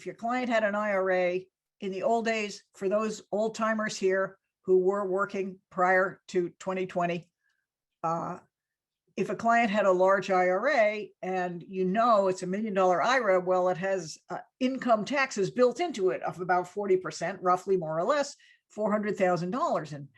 if your client had an IRA in the old days, for those old timers here who were working prior to 2020, if a client had a large IRA and it's $1 million IRA, well, it has income taxes built into it of about 40%, roughly, more or less, $400,000. And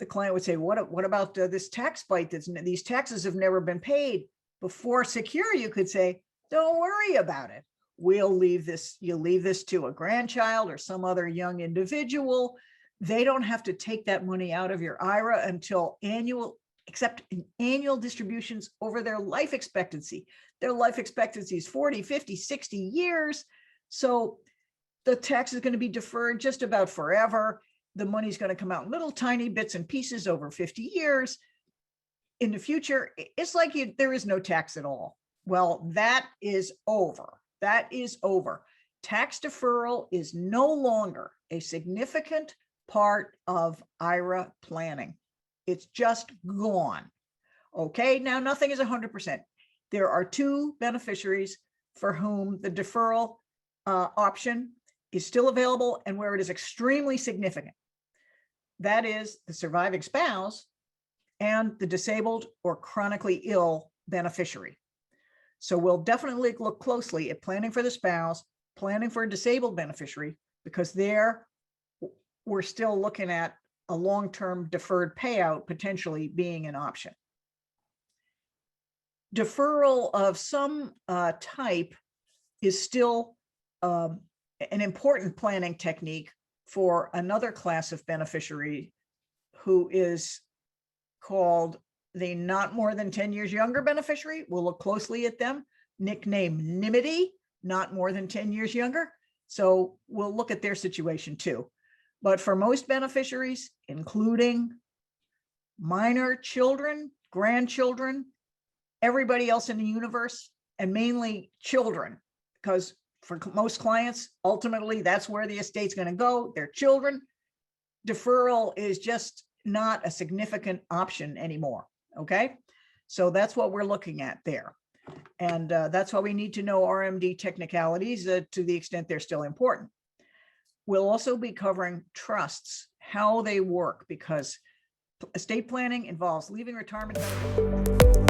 the client would say, what about this tax bite? These taxes have never been paid. Before Secure, you could say, don't worry about it. You'll leave this to a grandchild or some other young individual. They don't have to take that money out of your IRA until except in annual distributions over their life expectancy. Their life expectancy is 40, 50, 60 years. So the tax is going to be deferred just about forever. The money's going to come out in little tiny bits and pieces over 50 years. In the future, it's like there is no tax at all. Well, that is over. That is over. Tax deferral is no longer a significant part of IRA planning. It's just gone. Okay, now nothing is 100%. There are two beneficiaries for whom the deferral option is still available and where it is extremely significant. That is the surviving spouse and the disabled or chronically ill beneficiary. So we'll definitely look closely at planning for the spouse, planning for a disabled beneficiary, because there we're still looking at a long-term deferred payout potentially being an option. Deferral of some type is still an important planning technique for another class of beneficiary who is called the not more than 10 years younger beneficiary. We'll look closely at them, nicknamed NIMITY, not more than 10 years younger. So we'll look at their situation too. But for most beneficiaries, including minor children, grandchildren, everybody else in the universe, and mainly children, because for most clients, ultimately, that's where the estate's going to go, their children. Deferral is just not a significant option anymore, okay? So that's what we're looking at there. And that's why we need to know RMD technicalities to the extent they're still important. We'll also be covering trusts, how they work, because estate planning involves leaving retirement benefits.